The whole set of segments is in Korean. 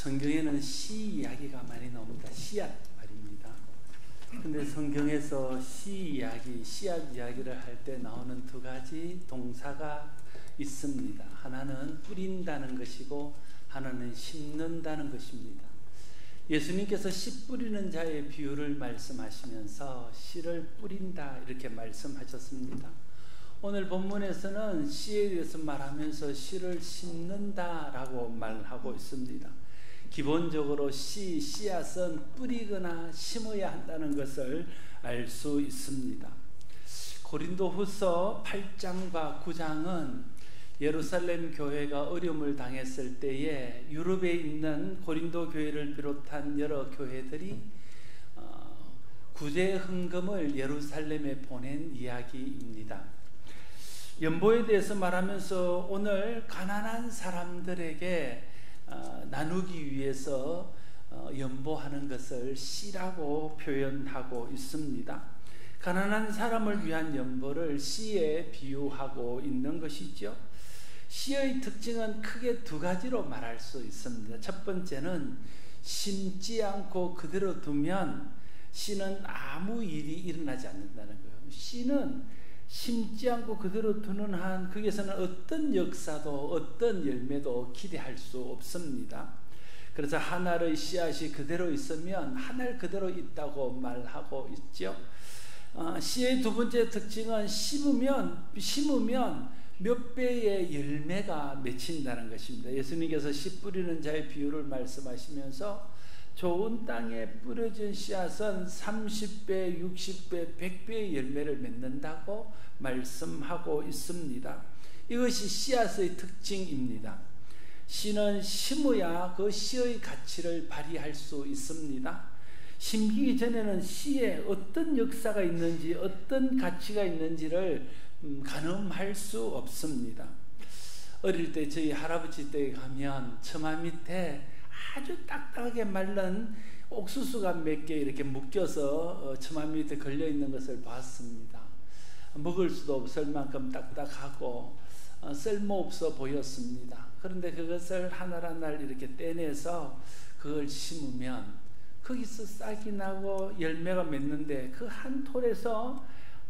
성경에는 시 이야기가 많이 나옵니다. 씨앗 말입니다. 근데 성경에서 시 이야기, 씨앗 이야기를 할 때 나오는 두 가지 동사가 있습니다. 하나는 뿌린다는 것이고 하나는 심는다는 것입니다. 예수님께서 씨 뿌리는 자의 비유를 말씀하시면서 씨를 뿌린다 이렇게 말씀하셨습니다. 오늘 본문에서는 씨에 대해서 말하면서 씨를 심는다라고 말하고 있습니다. 기본적으로 씨앗은 뿌리거나 심어야 한다는 것을 알 수 있습니다. 고린도후서 8장과 9장은 예루살렘 교회가 어려움을 당했을 때에 유럽에 있는 고린도 교회를 비롯한 여러 교회들이 구제 헌금을 예루살렘에 보낸 이야기입니다. 연보에 대해서 말하면서 오늘 가난한 사람들에게 나누기 위해서 연보하는 것을 씨라고 표현하고 있습니다. 가난한 사람을 위한 연보를 씨에 비유하고 있는 것이죠. 씨의 특징은 크게 두 가지로 말할 수 있습니다. 첫 번째는 심지 않고 그대로 두면 씨는 아무 일이 일어나지 않는다는 거예요. 씨는 심지 않고 그대로 두는 한 거기에서는 어떤 역사도 어떤 열매도 기대할 수 없습니다. 그래서 한 알의 씨앗이 그대로 있으면 한 알 그대로 있다고 말하고 있죠. 씨의 두 번째 특징은 심으면 몇 배의 열매가 맺힌다는 것입니다. 예수님께서 씨 뿌리는 자의 비유를 말씀하시면서 좋은 땅에 뿌려진 씨앗은 30배, 60배, 100배의 열매를 맺는다고 말씀하고 있습니다. 이것이 씨앗의 특징입니다. 씨는 심어야 그 씨의 가치를 발휘할 수 있습니다. 심기 전에는 씨에 어떤 역사가 있는지 어떤 가치가 있는지를 가늠할 수 없습니다. 어릴 때 저희 할아버지 댁에 가면 처마 밑에 아주 딱딱하게 말른 옥수수가 몇 개 이렇게 묶여서 처마 밑에 걸려 있는 것을 봤습니다. 먹을 수도 없을 만큼 딱딱하고 쓸모없어 보였습니다. 그런데 그것을 하나하나 이렇게 떼내서 그걸 심으면 거기서 싹이 나고 열매가 맺는데 그 한 톨에서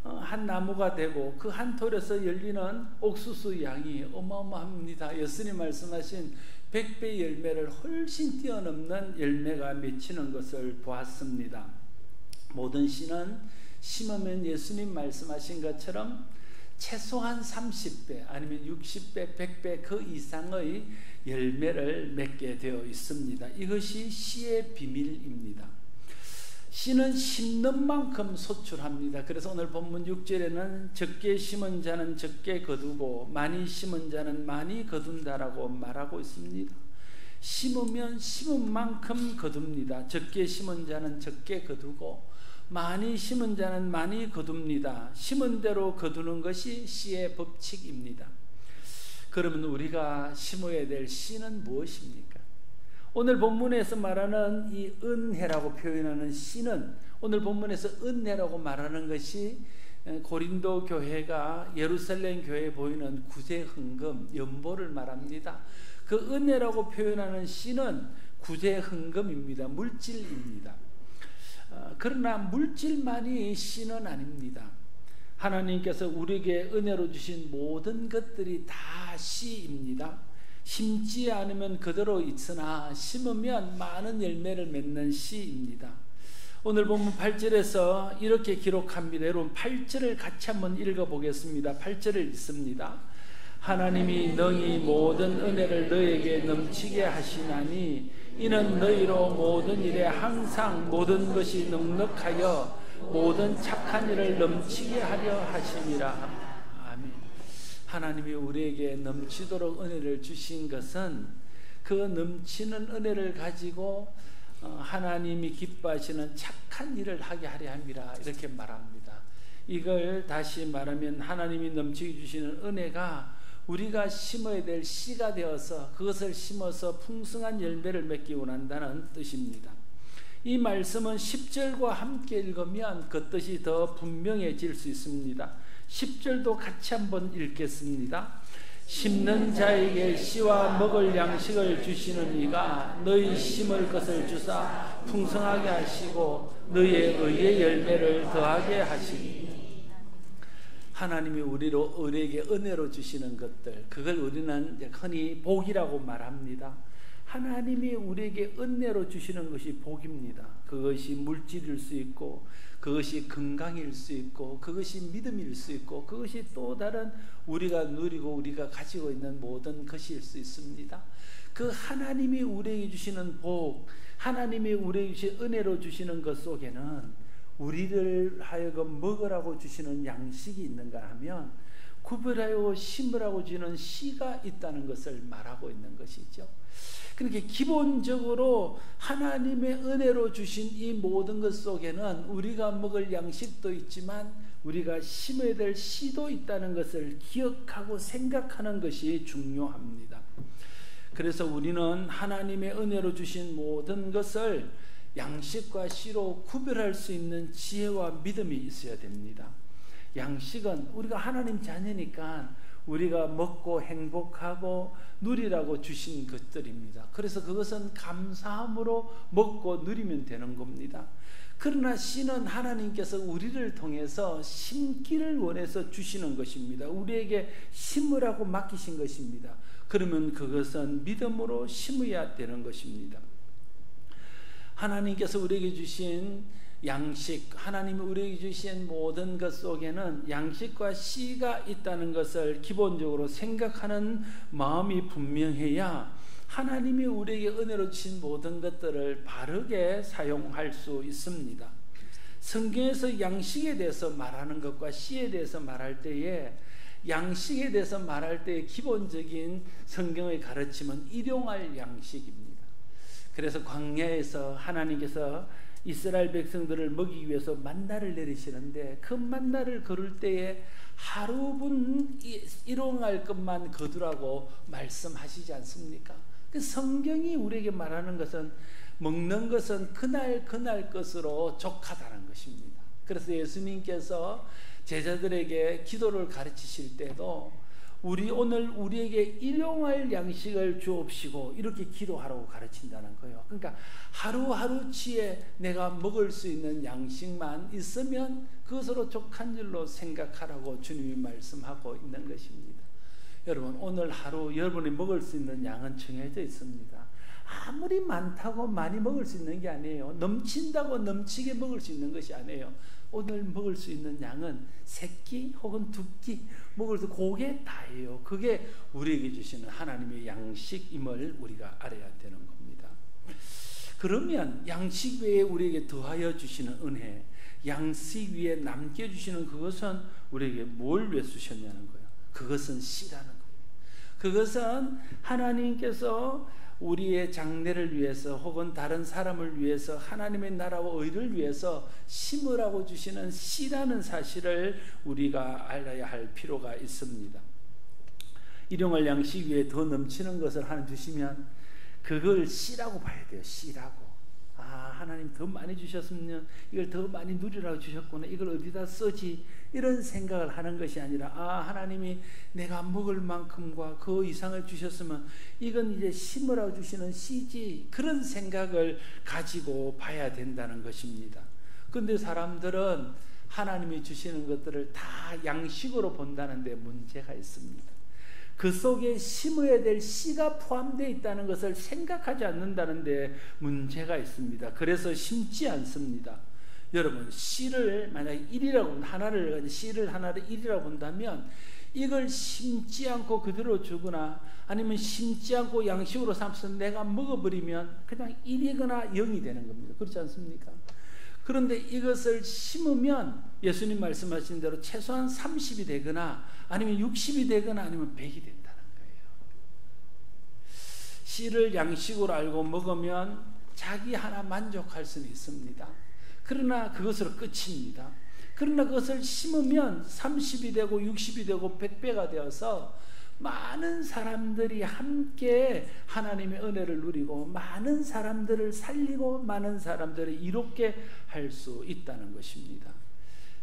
한 나무가 되고 그 한 톨에서 열리는 옥수수 양이 어마어마합니다. 예수님 말씀하신 100배 열매를 훨씬 뛰어넘는 열매가 맺히는 것을 보았습니다. 모든 씨는 심으면 예수님 말씀하신 것처럼 최소한 30배 아니면 60배, 100배 그 이상의 열매를 맺게 되어 있습니다. 이것이 씨의 비밀입니다. 씨는 심는 만큼 소출합니다. 그래서 오늘 본문 6절에는 적게 심은 자는 적게 거두고 많이 심은 자는 많이 거둔다라고 말하고 있습니다. 심으면 심은 만큼 거둡니다. 적게 심은 자는 적게 거두고 많이 심은 자는 많이 거둡니다. 심은 대로 거두는 것이 씨의 법칙입니다. 그러면 우리가 심어야 될 씨는 무엇입니까? 오늘 본문에서 말하는 이 은혜라고 표현하는 씨는 오늘 본문에서 은혜라고 말하는 것이 고린도 교회가 예루살렘 교회에 보이는 구제 헌금, 연보를 말합니다. 그 은혜라고 표현하는 씨는 구제 헌금입니다. 물질입니다. 그러나 물질만이 씨는 아닙니다. 하나님께서 우리에게 은혜로 주신 모든 것들이 다 씨입니다. 심지 않으면 그대로 있으나 심으면 많은 열매를 맺는 씨입니다. 오늘 본문 8절에서 이렇게 기록합니다. 여러분 8절을 같이 한번 읽어보겠습니다. 8절을 읽습니다. 하나님이 능히 모든 은혜를 너에게 넘치게 하시나니 이는 너희로 모든 일에 항상 모든 것이 넉넉하여 모든 착한 일을 넘치게 하려 하심이라. 아멘. 하나님이 우리에게 넘치도록 은혜를 주신 것은 그 넘치는 은혜를 가지고 하나님이 기뻐하시는 착한 일을 하게 하려 함이라 이렇게 말합니다. 이걸 다시 말하면 하나님이 넘치게 주시는 은혜가 우리가 심어야 될 씨가 되어서 그것을 심어서 풍성한 열매를 맺기 원한다는 뜻입니다. 이 말씀은 10절과 함께 읽으면 그 뜻이 더 분명해질 수 있습니다. 10절도 같이 한번 읽겠습니다. 심는 자에게 씨와 먹을 양식을 주시는 이가 너희 심을 것을 주사 풍성하게 하시고 너희의 의의 열매를 더하게 하시니. 하나님이 우리에게 은혜로 주시는 것들, 그걸 우리는 흔히 복이라고 말합니다. 하나님이 우리에게 은혜로 주시는 것이 복입니다. 그것이 물질일 수 있고, 그것이 건강일 수 있고, 그것이 믿음일 수 있고, 그것이 또 다른 우리가 누리고 우리가 가지고 있는 모든 것일 수 있습니다. 그 하나님이 우리에게 주시는 복, 하나님이 우리에게 주신 은혜로 주시는 것 속에는 우리를 하여금 먹으라고 주시는 양식이 있는가 하면 구별하여 심으라고 주는 씨가 있다는 것을 말하고 있는 것이죠. 그렇게 기본적으로 하나님의 은혜로 주신 이 모든 것 속에는 우리가 먹을 양식도 있지만 우리가 심어야 될 씨도 있다는 것을 기억하고 생각하는 것이 중요합니다. 그래서 우리는 하나님의 은혜로 주신 모든 것을 양식과 씨로 구별할 수 있는 지혜와 믿음이 있어야 됩니다. 양식은 우리가 하나님 자녀니까 우리가 먹고 행복하고 누리라고 주신 것들입니다. 그래서 그것은 감사함으로 먹고 누리면 되는 겁니다. 그러나 씨는 하나님께서 우리를 통해서 심기를 원해서 주시는 것입니다. 우리에게 심으라고 맡기신 것입니다. 그러면 그것은 믿음으로 심어야 되는 것입니다. 하나님께서 우리에게 주신 양식, 하나님이 우리에게 주신 모든 것 속에는 양식과 씨가 있다는 것을 기본적으로 생각하는 마음이 분명해야 하나님이 우리에게 은혜로 주신 모든 것들을 바르게 사용할 수 있습니다. 성경에서 양식에 대해서 말하는 것과 씨에 대해서 말할 때에, 양식에 대해서 말할 때의 기본적인 성경의 가르침은 일용할 양식입니다. 그래서 광야에서 하나님께서 이스라엘 백성들을 먹이기 위해서 만나를 내리시는데 그 만나를 거둘 때에 하루분 일용할 것만 거두라고 말씀하시지 않습니까? 그 성경이 우리에게 말하는 것은 먹는 것은 그날 것으로 족하다는 것입니다. 그래서 예수님께서 제자들에게 기도를 가르치실 때도 오늘 우리에게 일용할 양식을 주옵시고 이렇게 기도하라고 가르친다는 거예요. 그러니까 하루하루치에 내가 먹을 수 있는 양식만 있으면 그것으로 족한 줄로 생각하라고 주님이 말씀하고 있는 것입니다. 여러분, 오늘 하루 여러분이 먹을 수 있는 양은 정해져 있습니다. 아무리 많다고 많이 먹을 수 있는 게 아니에요. 넘친다고 넘치게 먹을 수 있는 것이 아니에요. 오늘 먹을 수 있는 양은 3끼 혹은 2끼 먹을 수, 그게 다예요. 그게 우리에게 주시는 하나님의 양식임을 우리가 알아야 되는 겁니다. 그러면 양식 외에 우리에게 더하여 주시는 은혜, 양식 위에 남겨주시는 그것은 우리에게 뭘 위해 주셨냐는 거예요. 그것은 씨라는 거예요. 그것은 하나님께서 우리의 장래를 위해서 혹은 다른 사람을 위해서 하나님의 나라와 의를 위해서 심으라고 주시는 씨라는 사실을 우리가 알아야 할 필요가 있습니다. 일용할 양식 위에 더 넘치는 것을 하나 주시면 그걸 씨라고 봐야 돼요. 씨라고. 하나님 더 많이 주셨으면 이걸 더 많이 누리라고 주셨구나, 이걸 어디다 쓰지, 이런 생각을 하는 것이 아니라 하나님이 내가 먹을 만큼과 그 이상을 주셨으면 이건 이제 심으라고 주시는 씨지, 그런 생각을 가지고 봐야 된다는 것입니다. 그런데 사람들은 하나님이 주시는 것들을 다 양식으로 본다는 데 문제가 있습니다. 그 속에 심어야 될 씨가 포함되어 있다는 것을 생각하지 않는다는 데 문제가 있습니다. 그래서 심지 않습니다. 여러분, 씨를 만약에 1이라고 씨를 하나를 1이라고 본다면 이걸 심지 않고 그대로 주거나 아니면 심지 않고 양식으로 삼아서 내가 먹어버리면 그냥 1이거나 0이 되는 겁니다. 그렇지 않습니까? 그런데 이것을 심으면 예수님 말씀하신 대로 최소한 30이 되거나 아니면 60이 되거나 아니면 100이 된다는 거예요. 씨를 양식으로 알고 먹으면 자기 하나 만족할 수는 있습니다. 그러나 그것으로 끝입니다. 그러나 그것을 심으면 30이 되고 60이 되고 100배가 되어서 많은 사람들이 함께 하나님의 은혜를 누리고 많은 사람들을 살리고 많은 사람들을 이롭게 할 수 있다는 것입니다.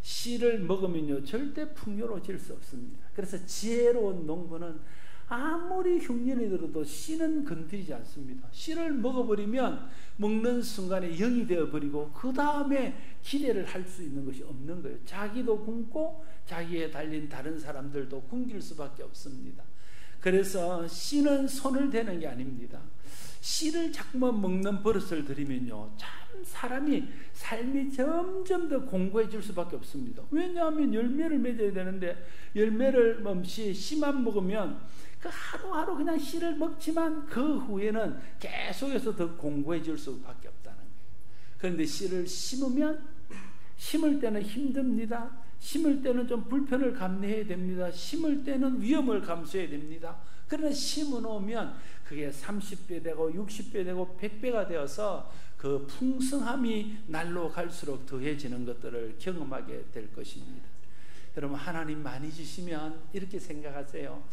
씨를 먹으면요 절대 풍요로워질 수 없습니다. 그래서 지혜로운 농부는 아무리 흉년이 들어도 씨는 건드리지 않습니다. 씨를 먹어버리면 먹는 순간에 영이 되어버리고 그 다음에 기대를 할 수 있는 것이 없는 거예요. 자기도 굶고 자기에 달린 다른 사람들도 굶길 수밖에 없습니다. 그래서 씨는 손을 대는 게 아닙니다. 씨를 자꾸만 먹는 버릇을 들이면요, 참 사람이 삶이 점점 더 공고해질 수밖에 없습니다. 왜냐하면 열매를 맺어야 되는데 열매를 없이 씨만 먹으면 그 하루하루 그냥 씨를 먹지만 그 후에는 계속해서 더 공고해질 수밖에 없다는 거예요. 그런데 씨를 심으면 심을 때는 힘듭니다. 심을 때는 좀 불편을 감내해야 됩니다. 심을 때는 위험을 감수해야 됩니다. 그러나 심어놓으면 그게 30배 되고 60배 되고 100배가 되어서 그 풍성함이 날로 갈수록 더해지는 것들을 경험하게 될 것입니다. 여러분, 하나님 많이 주시면 이렇게 생각하세요.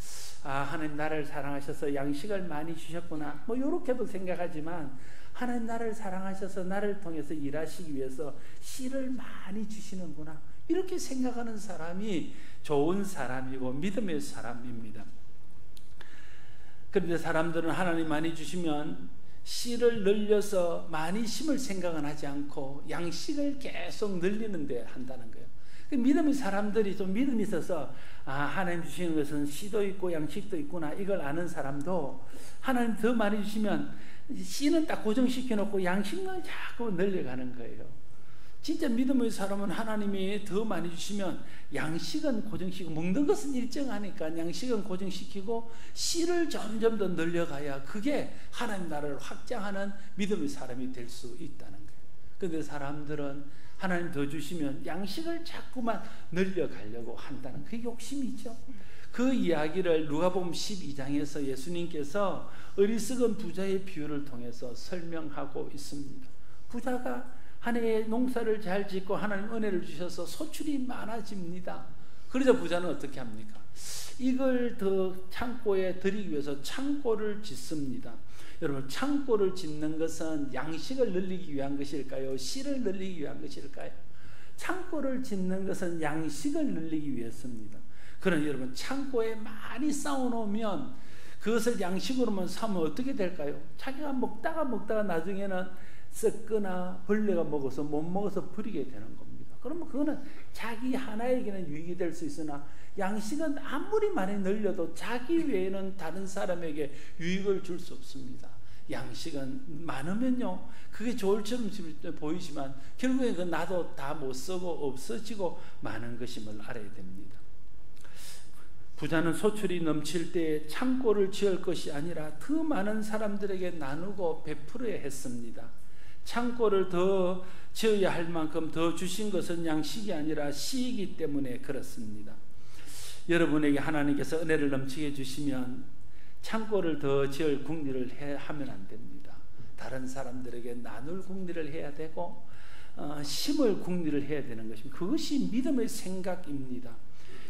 아, 하나님 나를 사랑하셔서 양식을 많이 주셨구나, 뭐 이렇게도 생각하지만 하나님 나를 사랑하셔서 나를 통해서 일하시기 위해서 씨를 많이 주시는구나, 이렇게 생각하는 사람이 좋은 사람이고 믿음의 사람입니다. 그런데 사람들은 하나님 많이 주시면 씨를 늘려서 많이 심을 생각은 하지 않고 양식을 계속 늘리는 데 한다는 거예요. 믿음의 사람들이 좀 믿음이 있어서 아, 하나님 주시는 것은 씨도 있고 양식도 있구나, 이걸 아는 사람도 하나님 더 많이 주시면 씨는 딱 고정시켜 놓고 양식만 자꾸 늘려가는 거예요. 진짜 믿음의 사람은 하나님이 더 많이 주시면 양식은 고정시키고, 먹는 것은 일정하니까 양식은 고정시키고 씨를 점점 더 늘려가야 그게 하나님 나라를 확장하는 믿음의 사람이 될 수 있다는 거예요. 그런데 사람들은 하나님 더 주시면 양식을 자꾸만 늘려가려고 한다는 그 욕심이죠. 그 이야기를 누가복음 12장에서 예수님께서 어리석은 부자의 비유를 통해서 설명하고 있습니다. 부자가 한 해에 농사를 잘 짓고 하나님 은혜를 주셔서 소출이 많아집니다. 그러자 부자는 어떻게 합니까? 이걸 더 창고에 들이기 위해서 창고를 짓습니다. 여러분, 창고를 짓는 것은 양식을 늘리기 위한 것일까요? 씨를 늘리기 위한 것일까요? 창고를 짓는 것은 양식을 늘리기 위해서입니다. 그러나 여러분, 창고에 많이 쌓아놓으면 그것을 양식으로만 사면 어떻게 될까요? 자기가 먹다가 나중에는 썩거나 벌레가 먹어서 못 먹어서 버리게 되는 겁니다. 그러면 그거는 자기 하나에게는 유익이 될 수 있으나 양식은 아무리 많이 늘려도 자기 외에는 다른 사람에게 유익을 줄 수 없습니다. 양식은 많으면요, 그게 좋을처럼 보이지만 결국에 그 나도 다 못 쓰고 없어지고 많은 것임을 알아야 됩니다. 부자는 소출이 넘칠 때 창고를 지을 것이 아니라 더 많은 사람들에게 나누고 베풀어야 했습니다. 창고를 더 지어야 할 만큼 더 주신 것은 양식이 아니라 씨이기 때문에 그렇습니다. 여러분에게 하나님께서 은혜를 넘치게 주시면 창고를 더 지을 궁리를 하면 안 됩니다. 다른 사람들에게 나눌 궁리를 해야 되고 심을 궁리를 해야 되는 것입니다. 그것이 믿음의 생각입니다.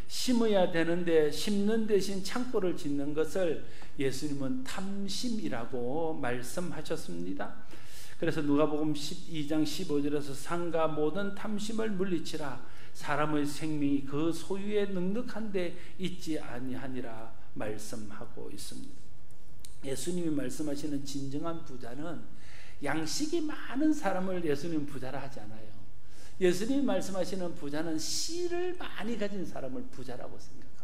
심어야 되는데 심는 대신 창고를 짓는 것을 예수님은 탐심이라고 말씀하셨습니다. 그래서 누가복음 12장 15절에서 상가 모든 탐심을 물리치라, 사람의 생명이 그 소유에 넉넉한 데 있지 아니하니라 말씀하고 있습니다. 예수님이 말씀하시는 진정한 부자는 양식이 많은 사람을 예수님 부자라 하지 않아요. 예수님이 말씀하시는 부자는 씨를 많이 가진 사람을 부자라고 생각합니다.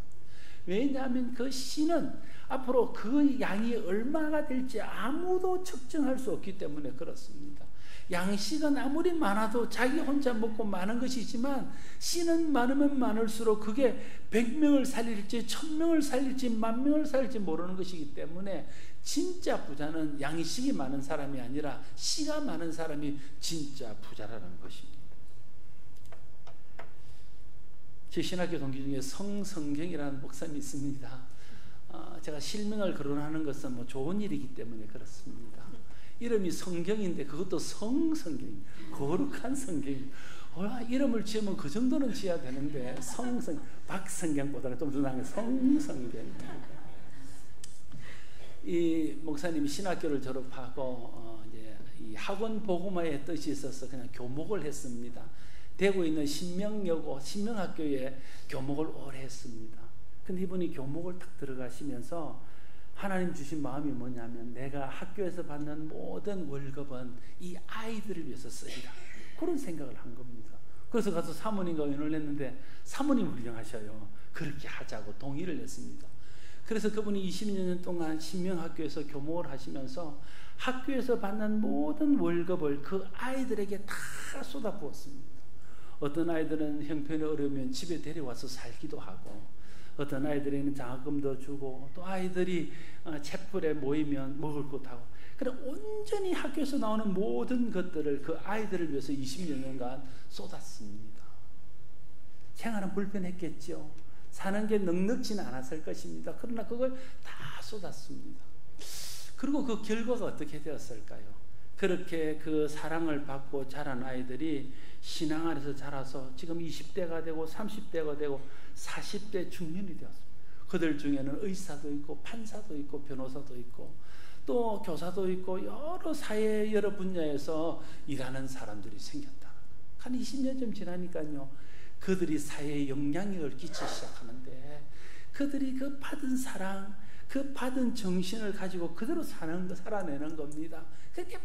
왜냐하면 그 씨는 앞으로 그 양이 얼마가 될지 아무도 측정할 수 없기 때문에 그렇습니다. 양식은 아무리 많아도 자기 혼자 먹고 많은 것이지만 씨는 많으면 많을수록 그게 100명을 살릴지 1000명을 살릴지 10,000명을 살릴지 모르는 것이기 때문에 진짜 부자는 양식이 많은 사람이 아니라 씨가 많은 사람이 진짜 부자라는 것입니다. 제 신학교 동기 중에 성성경이라는 목사님이 있습니다. 제가 실명을 거론하는 것은 뭐 좋은 일이기 때문에 그렇습니다. 이름이 성경인데 그것도 성경이 거룩한 성경이. 이름을 지으면 그 정도는 지어야 되는데 박성경보다는 좀 준하게 성성경. 이 목사님이 신학교를 졸업하고 이제 이 학원 복음화의 뜻이 있어서 그냥 교목을 했습니다. 대구에 있는 신명여고 신명학교에 교목을 오래 했습니다. 근데 이분이 교목을 탁 들어가시면서 하나님 주신 마음이 뭐냐면 내가 학교에서 받는 모든 월급은 이 아이들을 위해서 쓰리라. 그런 생각을 한 겁니다. 그래서 가서 사모님과 의논을 했는데 사모님 훌륭하셔요. 그렇게 하자고 동의를 했습니다. 그래서 그분이 20년 동안 신명학교에서 교목을 하시면서 학교에서 받는 모든 월급을 그 아이들에게 다 쏟아부었습니다. 어떤 아이들은 형편이 어려우면 집에 데려와서 살기도 하고, 어떤 아이들에게는 장학금도 주고, 또 아이들이 채플에 모이면 먹을 것도 하고, 그래 온전히 학교에서 나오는 모든 것들을 그 아이들을 위해서 20여 년간 쏟았습니다. 생활은 불편했겠죠. 사는 게 넉넉지는 않았을 것입니다. 그러나 그걸 다 쏟았습니다. 그리고 그 결과가 어떻게 되었을까요? 그렇게 그 사랑을 받고 자란 아이들이 신앙 안에서 자라서 지금 20대가 되고 30대가 되고 40대 중년이 되었습니다. 그들 중에는 의사도 있고 판사도 있고 변호사도 있고 또 교사도 있고 여러 사회 여러 분야에서 일하는 사람들이 생겼다. 한 20년쯤 지나니까요, 그들이 사회에 영향력을 끼치기 시작하는데 그들이 그 받은 사랑, 그 받은 정신을 가지고 그대로 살아내는 겁니다. 그렇게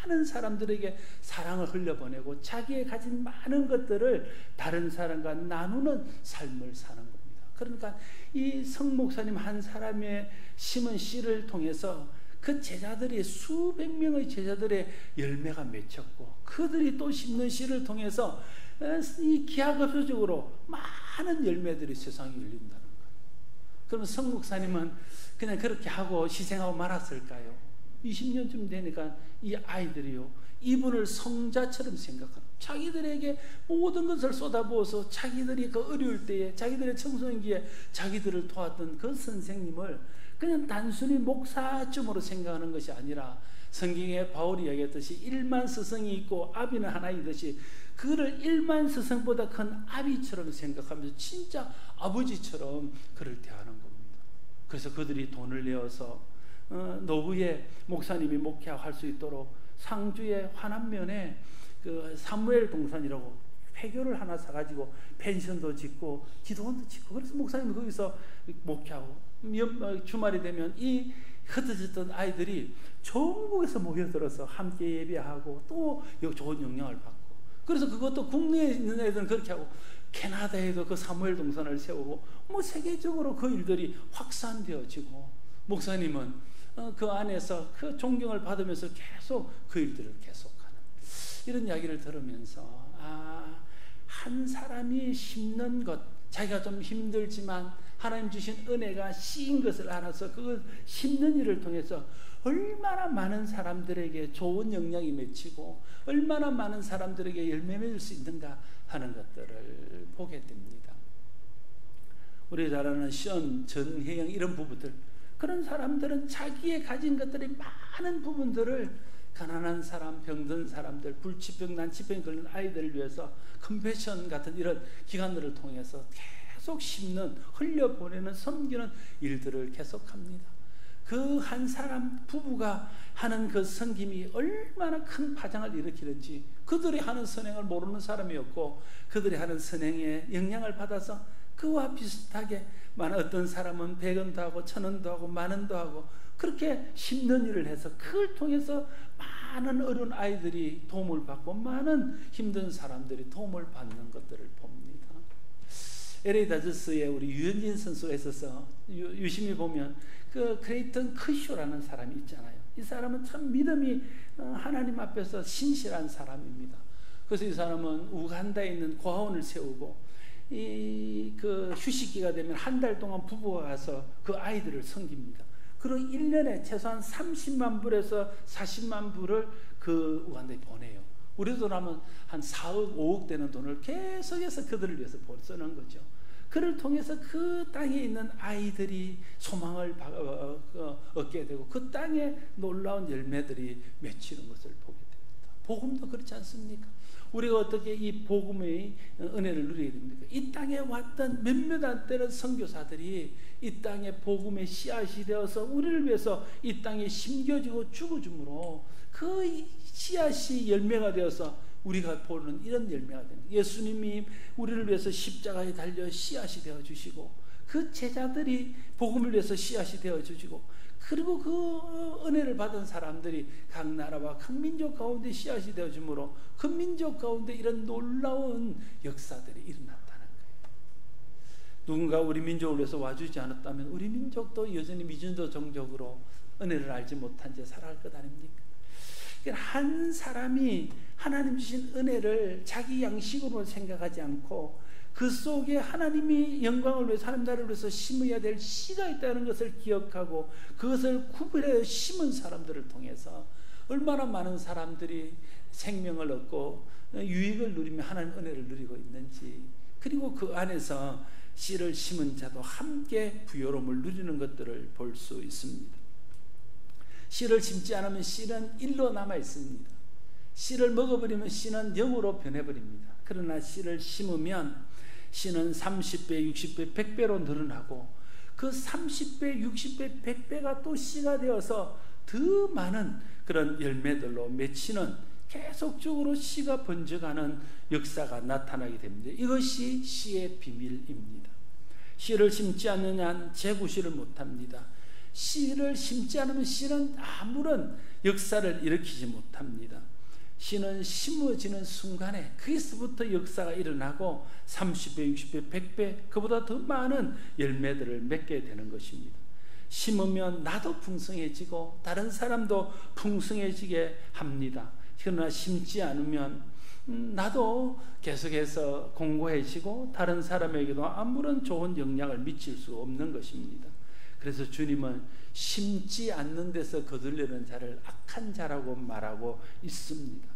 많은 사람들에게 사랑을 흘려보내고 자기의 가진 많은 것들을 다른 사람과 나누는 삶을 사는 겁니다. 그러니까 이 성 목사님 한 사람의 심은 씨를 통해서 그 제자들이 수백 명의 제자들의 열매가 맺혔고, 그들이 또 심는 씨를 통해서 이 기하급수적으로 많은 열매들이 세상에 열린다는 거예요. 그러면 성 목사님은 그냥 그렇게 하고 희생하고 말았을까요? 20년쯤 되니까 이 아이들이요, 이분을 성자처럼 생각하는, 자기들에게 모든 것을 쏟아부어서 자기들이 그 어려울 때에 자기들의 청소년기에 자기들을 도왔던 그 선생님을 그냥 단순히 목사쯤으로 생각하는 것이 아니라, 성경에 바울이 얘기했듯이 1만 스승이 있고 아비는 하나이듯이 그를 1만 스승보다 큰 아비처럼 생각하면서 진짜 아버지처럼 그를 대하는 겁니다. 그래서 그들이 돈을 내어서 노후에 목사님이 목회할 수 있도록 상주의 환안면에 그 사무엘 동산이라고 폐교를 하나 사가지고 펜션도 짓고 기도원도 짓고, 그래서 목사님이 거기서 목회하고, 주말이 되면 이 흩어졌던 아이들이 전국에서 모여들어서 함께 예배하고 또 좋은 영향을 받고, 그래서 그것도 국내에 있는 애들은 그렇게 하고 캐나다에도 그 사무엘 동산을 세우고 뭐 세계적으로 그 일들이 확산되어지고, 목사님은 그 안에서 그 존경을 받으면서 계속 그 일들을 계속하는, 이런 이야기를 들으면서 한 사람이 심는 것, 자기가 좀 힘들지만 하나님 주신 은혜가 씨인 것을 알아서 그걸 심는 일을 통해서 얼마나 많은 사람들에게 좋은 영향이 맺히고 얼마나 많은 사람들에게 열매 맺을 수 있는가 하는 것들을 보게 됩니다. 우리 잘 아는 시온, 전혜영 이런 부부들, 그런 사람들은 자기의 가진 것들이 많은 부분들을 가난한 사람, 병든 사람들, 불치병, 난치병 걸린 아이들을 위해서 컴패션 같은 이런 기관들을 통해서 계속 심는, 흘려보내는, 섬기는 일들을 계속합니다. 그 한 사람 부부가 하는 그 섬김이 얼마나 큰 파장을 일으키는지, 그들이 하는 선행을 모르는 사람이 없고 그들이 하는 선행에 영향을 받아서 그와 비슷하게 어떤 사람은 100원도 하고 1000원도 하고 10,000원도 하고 그렇게 심는 일을 해서 그걸 통해서 많은 어려운 아이들이 도움을 받고 많은 힘든 사람들이 도움을 받는 것들을 봅니다. LA 다저스에 우리 유현진 선수가 있어서 유심히 보면 그 크레이턴 커쇼라는 사람이 있잖아요. 이 사람은 참 믿음이 하나님 앞에서 신실한 사람입니다. 그래서 이 사람은 우간다에 있는 고아원을 세우고 그 휴식기가 되면 한 달 동안 부부가 가서 그 아이들을 섬깁니다. 그리고 1년에 최소한 30만 불에서 40만 불을 그 우간다에 보내요. 우리 돈 하면 한 4억, 5억 되는 돈을 계속해서 그들을 위해서 쓰는 거죠. 그를 통해서 그 땅에 있는 아이들이 소망을 얻게 되고 그 땅에 놀라운 열매들이 맺히는 것을 보게 됩니다. 복음도 그렇지 않습니까? 우리가 어떻게 이 복음의 은혜를 누리게 됩니까? 이 땅에 왔던 몇몇 안 되는 선교사들이 이 땅에 복음의 씨앗이 되어서 우리를 위해서 이 땅에 심겨지고 죽어줌으로 그 씨앗이 열매가 되어서 우리가 보는 이런 열매가 되는, 예수님이 우리를 위해서 십자가에 달려 씨앗이 되어주시고 그 제자들이 복음을 위해서 씨앗이 되어주시고, 그리고 그 은혜를 받은 사람들이 각 나라와 각 민족 가운데 씨앗이 되어주므로 그 민족 가운데 이런 놀라운 역사들이 일어났다는 거예요. 누군가 우리 민족을 위해서 와주지 않았다면 우리 민족도 여전히 미전도 종족으로 은혜를 알지 못한 채 살아갈 것 아닙니까? 한 사람이 하나님 주신 은혜를 자기 양식으로 생각하지 않고 그 속에 하나님이 영광을 위해서, 하나님 나라를 위해서 심어야 될 씨가 있다는 것을 기억하고 그것을 구별하여 심은 사람들을 통해서 얼마나 많은 사람들이 생명을 얻고 유익을 누리며 하나님 은혜를 누리고 있는지, 그리고 그 안에서 씨를 심은 자도 함께 부요로움을 누리는 것들을 볼 수 있습니다. 씨를 심지 않으면 씨는 일로 남아 있습니다. 씨를 먹어버리면 씨는 영으로 변해버립니다. 그러나 씨를 심으면 씨는 30배, 60배, 100배로 늘어나고 그 30배, 60배, 100배가 또 씨가 되어서 더 많은 그런 열매들로 맺히는, 계속적으로 씨가 번져가는 역사가 나타나게 됩니다. 이것이 씨의 비밀입니다. 씨를 심지 않는 한 재구실을 못합니다. 씨를 심지 않으면 씨는 아무런 역사를 일으키지 못합니다. 씨는 심어지는 순간에 거기서부터 역사가 일어나고 30배, 60배, 100배 그보다 더 많은 열매들을 맺게 되는 것입니다. 심으면 나도 풍성해지고 다른 사람도 풍성해지게 합니다. 그러나 심지 않으면 나도 계속해서 공고해지고 다른 사람에게도 아무런 좋은 영향을 미칠 수 없는 것입니다. 그래서 주님은 심지 않는 데서 거들려는 자를 악한 자라고 말하고 있습니다.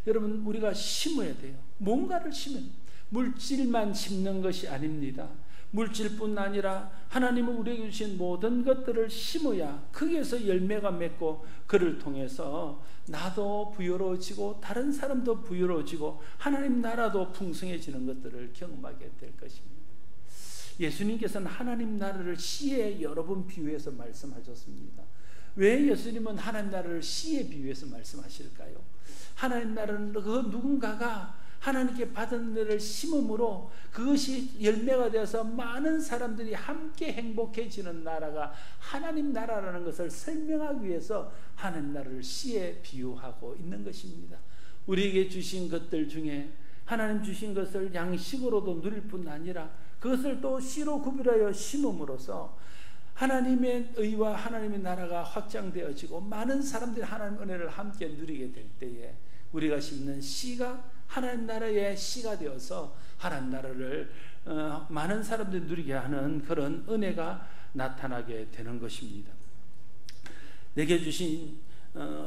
여러분, 우리가 심어야 돼요. 뭔가를 심으면 물질만 심는 것이 아닙니다. 물질뿐 아니라 하나님은 우리에게 주신 모든 것들을 심어야 거기에서 열매가 맺고 그를 통해서 나도 부유로워지고 다른 사람도 부유로워지고 하나님 나라도 풍성해지는 것들을 경험하게 될 것입니다. 예수님께서는 하나님 나라를 씨에 여러 번 비유해서 말씀하셨습니다. 왜 예수님은 하나님 나라를 씨에 비유해서 말씀하실까요? 하나님 나라는 그 누군가가 하나님께 받은 은혜를 심음으로 그것이 열매가 되어서 많은 사람들이 함께 행복해지는 나라가 하나님 나라라는 것을 설명하기 위해서 하나님 나라를 씨에 비유하고 있는 것입니다. 우리에게 주신 것들 중에 하나님 주신 것을 양식으로도 누릴 뿐 아니라 그것을 또 씨로 구별하여 심음으로써 하나님의 의와 하나님의 나라가 확장되어지고 많은 사람들이 하나님의 은혜를 함께 누리게 될 때에 우리가 심는 씨가 하나님 나라의 씨가 되어서 하나님 나라를 많은 사람들이 누리게 하는 그런 은혜가 나타나게 되는 것입니다. 내게 주신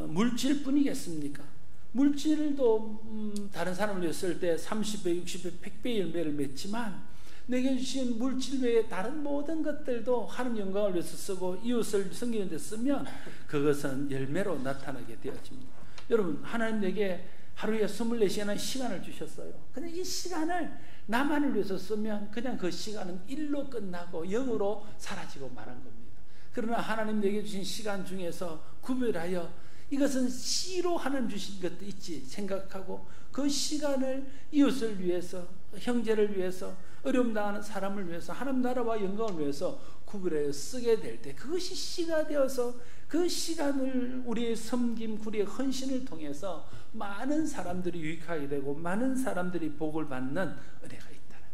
물질뿐이겠습니까? 물질도 다른 사람을 위했을 때 30배, 60배, 100배 열매를 맺지만 내게 주신 물질 외에 다른 모든 것들도 하나님 영광을 위해서 쓰고 이웃을 섬기는 데 쓰면 그것은 열매로 나타나게 되어집니다. 여러분, 하나님 내게 하루에 24시간의 시간을 주셨어요. 근데 이 시간을 나만을 위해서 쓰면 그냥 그 시간은 일로 끝나고 영으로 사라지고 마는 겁니다. 그러나 하나님 내게 주신 시간 중에서 구별하여 이것은 씨로 하나님 주신 것도 있지 생각하고 그 시간을 이웃을 위해서, 형제를 위해서, 어려움 당하는 사람을 위해서, 하나님 나라와 영광을 위해서 구별하여 쓰게 될 때 그것이 씨가 되어서 그 시간을 우리의 섬김, 우리의 헌신을 통해서 많은 사람들이 유익하게 되고 많은 사람들이 복을 받는 은혜가 있다는 거예요.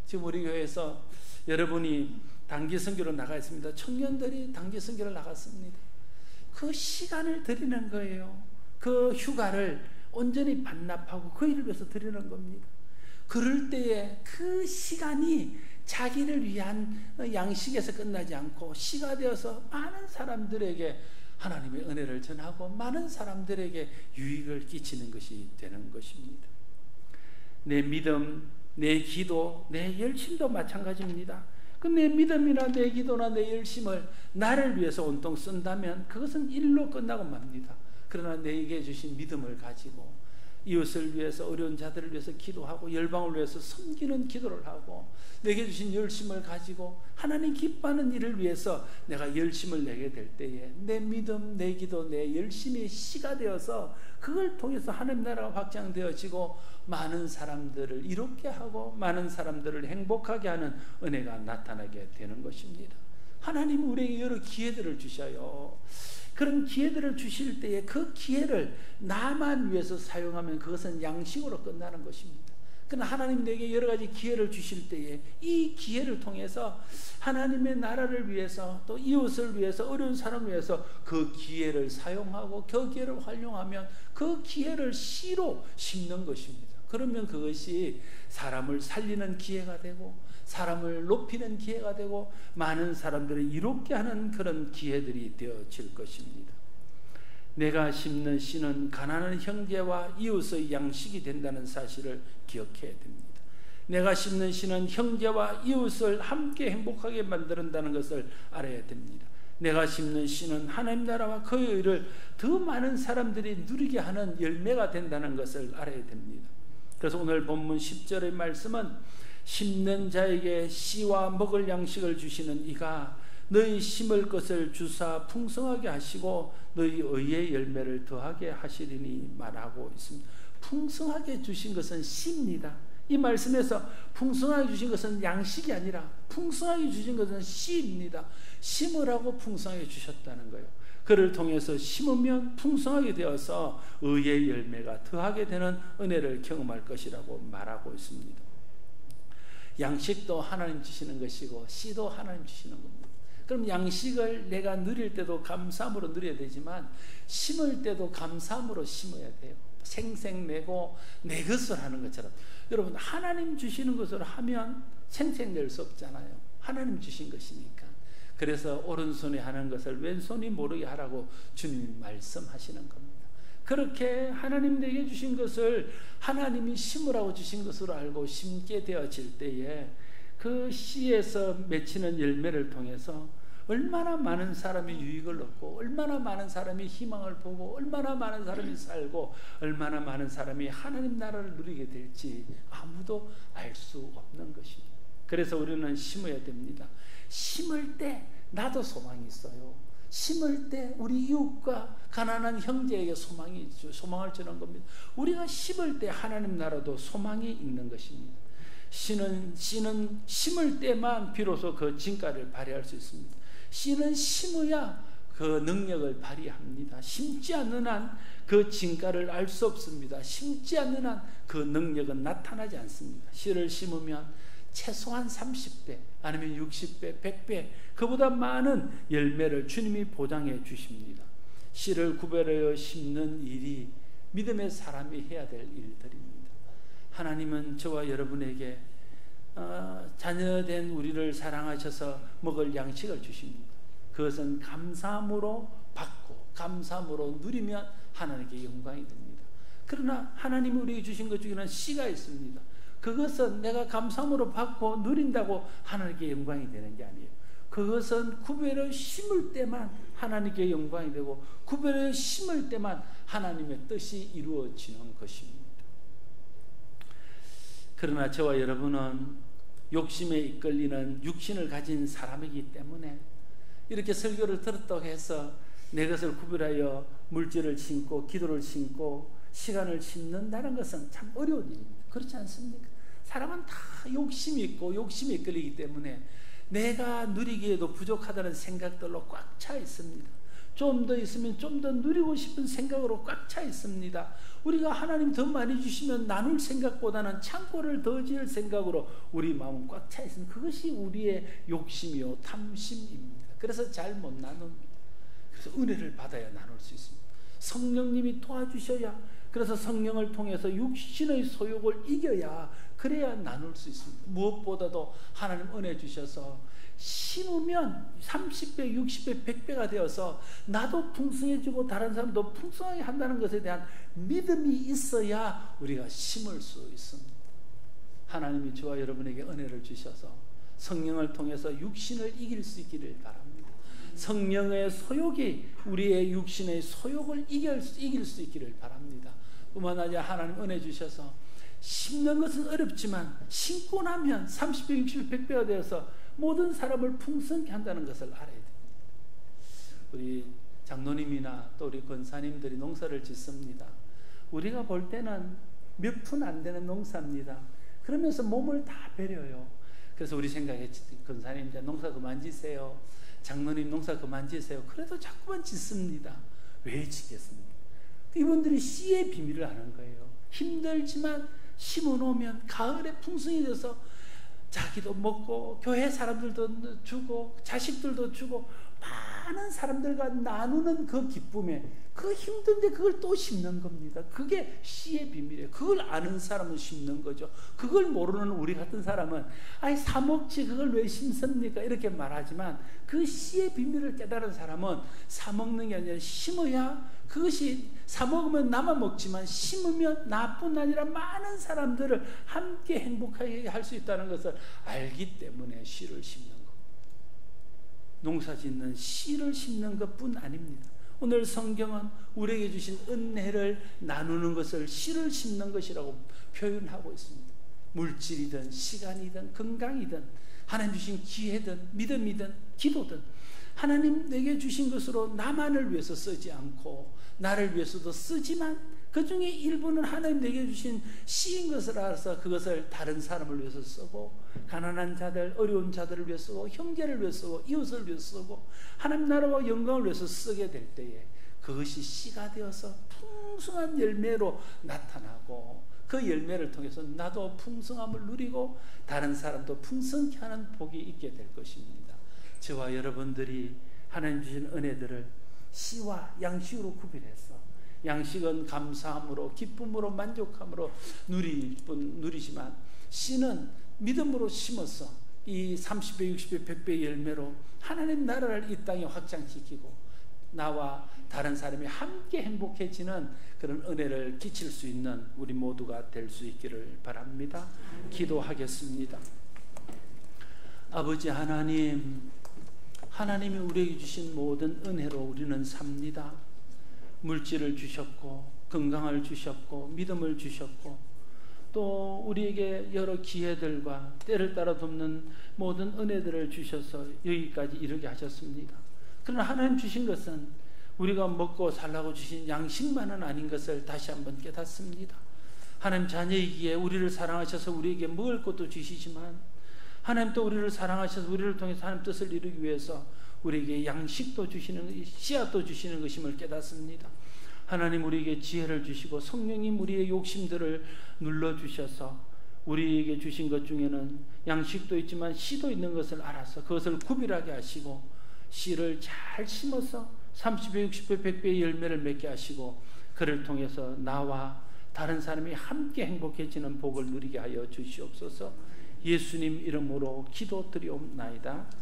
지금 우리 교회에서 여러분이 단기 선교로 나가 있습니다. 청년들이 단기 선교를 나갔습니다. 그 시간을 드리는 거예요. 그 휴가를 온전히 반납하고 그 일을 위해서 드리는 겁니다. 그럴 때에 그 시간이 자기를 위한 양식에서 끝나지 않고 씨가 되어서 많은 사람들에게 하나님의 은혜를 전하고 많은 사람들에게 유익을 끼치는 것이 되는 것입니다. 내 믿음, 내 기도, 내 열심도 마찬가지입니다. 내 믿음이나 내 기도나 내 열심을 나를 위해서 온통 쓴다면 그것은 일로 끝나고 맙니다. 그러나 내게 주신 믿음을 가지고 이웃을 위해서, 어려운 자들을 위해서 기도하고 열방을 위해서 섬기는 기도를 하고 내게 주신 열심을 가지고 하나님 기뻐하는 일을 위해서 내가 열심을 내게 될 때에 내 믿음, 내 기도, 내 열심이 씨가 되어서 그걸 통해서 하나님 나라가 확장되어지고 많은 사람들을 이롭게 하고 많은 사람들을 행복하게 하는 은혜가 나타나게 되는 것입니다. 하나님은 우리에게 여러 기회들을 주셔요. 그런 기회들을 주실 때에 그 기회를 나만 위해서 사용하면 그것은 양식으로 끝나는 것입니다. 그러나 하나님 내게 여러 가지 기회를 주실 때에 이 기회를 통해서 하나님의 나라를 위해서 또 이웃을 위해서 어려운 사람을 위해서 그 기회를 사용하고 그 기회를 활용하면 그 기회를 씨로 심는 것입니다. 그러면 그것이 사람을 살리는 기회가 되고 사람을 높이는 기회가 되고 많은 사람들을 이롭게 하는 그런 기회들이 되어질 것입니다. 내가 심는 씨는 가난한 형제와 이웃의 양식이 된다는 사실을 기억해야 됩니다. 내가 심는 씨는 형제와 이웃을 함께 행복하게 만든다는 것을 알아야 됩니다. 내가 심는 씨는 하나님 나라와 그의 의를 더 많은 사람들이 누리게 하는 열매가 된다는 것을 알아야 됩니다. 그래서 오늘 본문 10절의 말씀은 심는 자에게 씨와 먹을 양식을 주시는 이가 너희 심을 것을 주사 풍성하게 하시고 너희 의의 열매를 더하게 하시리니 말하고 있습니다. 풍성하게 주신 것은 씨입니다. 이 말씀에서 풍성하게 주신 것은 양식이 아니라 풍성하게 주신 것은 씨입니다. 심으라고 풍성하게 주셨다는 거예요. 그를 통해서 심으면 풍성하게 되어서 의의 열매가 더하게 되는 은혜를 경험할 것이라고 말하고 있습니다. 양식도 하나님 주시는 것이고 씨도 하나님 주시는 겁니다. 그럼 양식을 내가 누릴 때도 감사함으로 누려야 되지만 심을 때도 감사함으로 심어야 돼요. 생생내고 내 것을 하는 것처럼. 여러분 하나님 주시는 것을 하면 생생낼 수 없잖아요. 하나님 주신 것이니까. 그래서 오른손이 하는 것을 왼손이 모르게 하라고 주님이 말씀하시는 겁니다. 그렇게 하나님 내게 주신 것을 하나님이 심으라고 주신 것으로 알고 심게 되어질 때에 그 씨에서 맺히는 열매를 통해서 얼마나 많은 사람이 유익을 얻고 얼마나 많은 사람이 희망을 보고 얼마나 많은 사람이 살고 얼마나 많은 사람이 하나님 나라를 누리게 될지 아무도 알 수 없는 것입니다. 그래서 우리는 심어야 됩니다. 심을 때 나도 소망이 있어요. 심을 때 우리 이웃과 가난한 형제에게 소망을 주는 겁니다. 우리가 심을 때 하나님 나라도 소망이 있는 것입니다. 씨는 심을 때만 비로소 그 진가를 발휘할 수 있습니다. 씨는 심어야 그 능력을 발휘합니다. 심지 않는 한 그 진가를 알 수 없습니다. 심지 않는 한 그 능력은 나타나지 않습니다. 씨를 심으면 최소한 30배 아니면 60배, 100배 그보다 많은 열매를 주님이 보장해 주십니다. 씨를 구별하여 심는 일이 믿음의 사람이 해야 될 일들입니다. 하나님은 저와 여러분에게 자녀된 우리를 사랑하셔서 먹을 양식을 주십니다. 그것은 감사함으로 받고 감사함으로 누리면 하나님께 영광이 됩니다. 그러나 하나님이 우리에게 주신 것 중에는 씨가 있습니다. 그것은 내가 감사함으로 받고 누린다고 하나님께 영광이 되는 게 아니에요. 그것은 구별을 심을 때만 하나님께 영광이 되고 구별을 심을 때만 하나님의 뜻이 이루어지는 것입니다. 그러나 저와 여러분은 욕심에 이끌리는 육신을 가진 사람이기 때문에 이렇게 설교를 들었다고 해서 내 것을 구별하여 물질을 심고 기도를 심고 시간을 심는다는 것은 참 어려운 일입니다. 그렇지 않습니까? 사람은 다 욕심이 있고 욕심에 이끌리기 때문에 내가 누리기에도 부족하다는 생각들로 꽉 차 있습니다. 좀 더 있으면 좀 더 누리고 싶은 생각으로 꽉 차 있습니다. 우리가 하나님 더 많이 주시면 나눌 생각보다는 창고를 더 지을 생각으로 우리 마음은 꽉 차 있습니다. 그것이 우리의 욕심이요 탐심입니다. 그래서 잘 못 나눕니다. 그래서 은혜를 받아야 나눌 수 있습니다. 성령님이 도와주셔야, 그래서 성령을 통해서 육신의 소욕을 이겨야, 그래야 나눌 수 있습니다. 무엇보다도 하나님 은혜 주셔서 심으면 30배, 60배, 100배가 되어서 나도 풍성해지고 다른 사람도 풍성하게 한다는 것에 대한 믿음이 있어야 우리가 심을 수 있습니다. 하나님이 저와 여러분에게 은혜를 주셔서 성령을 통해서 육신을 이길 수 있기를 바랍니다. 성령의 소욕이 우리의 육신의 소욕을 이길 수 있기를 바랍니다. 뿐만 아니라 하나님 은혜 주셔서 심는 것은 어렵지만 심고 나면 30배, 60배, 100배가 되어서 모든 사람을 풍성케 한다는 것을 알아야 됩니다. 우리 장로님이나 또 우리 권사님들이 농사를 짓습니다. 우리가 볼 때는 몇 푼 안 되는 농사입니다. 그러면서 몸을 다 배려요. 그래서 우리 생각에 권사님 이제 농사 그만 지세요. 장로님 농사 그만 지세요. 그래도 자꾸만 짓습니다. 왜 짓겠습니까? 이분들이 씨의 비밀을 아는 거예요. 힘들지만 심어놓으면 가을에 풍성이 돼서 자기도 먹고 교회 사람들도 주고 자식들도 주고 많은 사람들과 나누는 그 기쁨에, 그 힘든데 그걸 또 심는 겁니다. 그게 씨의 비밀이에요. 그걸 아는 사람은 심는 거죠. 그걸 모르는 우리 같은 사람은 아이 사먹지 그걸 왜 심습니까? 이렇게 말하지만 그 씨의 비밀을 깨달은 사람은 사먹는 게 아니라 심어야, 그것이 사먹으면 나만 먹지만 심으면 나뿐 아니라 많은 사람들을 함께 행복하게 할 수 있다는 것을 알기 때문에 씨를 심는 겁니다. 농사 짓는 씨를 심는 것뿐 아닙니다. 오늘 성경은 우리에게 주신 은혜를 나누는 것을 씨를 심는 것이라고 표현하고 있습니다. 물질이든 시간이든 건강이든 하나님 주신 기회든 믿음이든 기도든 하나님 내게 주신 것으로 나만을 위해서 쓰지 않고 나를 위해서도 쓰지만 그 중에 일부는 하나님 내게 주신 씨인 것을 알아서 그것을 다른 사람을 위해서 쓰고, 가난한 자들, 어려운 자들을 위해서 쓰고, 형제를 위해서 쓰고, 이웃을 위해서 쓰고, 하나님 나라와 영광을 위해서 쓰게 될 때에 그것이 씨가 되어서 풍성한 열매로 나타나고, 그 열매를 통해서 나도 풍성함을 누리고 다른 사람도 풍성케 하는 복이 있게 될 것입니다. 저와 여러분들이 하나님 주신 은혜들을 씨와 양식으로 구별해서, 양식은 감사함으로 기쁨으로 만족함으로 누리지만 씨는 믿음으로 심어서 이 30배, 60배, 100배 열매로 하나님 나라를 이 땅에 확장시키고 나와 다른 사람이 함께 행복해지는 그런 은혜를 끼칠 수 있는 우리 모두가 될 수 있기를 바랍니다. 기도하겠습니다. 아버지 하나님, 하나님이 우리에게 주신 모든 은혜로 우리는 삽니다. 물질을 주셨고 건강을 주셨고 믿음을 주셨고 또 우리에게 여러 기회들과 때를 따라 돕는 모든 은혜들을 주셔서 여기까지 이르게 하셨습니다. 그러나 하나님 주신 것은 우리가 먹고 살라고 주신 양식만은 아닌 것을 다시 한번 깨닫습니다. 하나님 자녀이기에 우리를 사랑하셔서 우리에게 먹을 것도 주시지만 하나님 또 우리를 사랑하셔서 우리를 통해서 하나님 뜻을 이루기 위해서 우리에게 양식도 주시는, 씨앗도 주시는 것임을 깨닫습니다. 하나님 우리에게 지혜를 주시고 성령님 우리의 욕심들을 눌러주셔서 우리에게 주신 것 중에는 양식도 있지만 씨도 있는 것을 알아서 그것을 구별하게 하시고 씨를 잘 심어서 30배, 60배, 100배의 열매를 맺게 하시고 그를 통해서 나와 다른 사람이 함께 행복해지는 복을 누리게 하여 주시옵소서. 예수님 이름으로 기도드리옵나이다.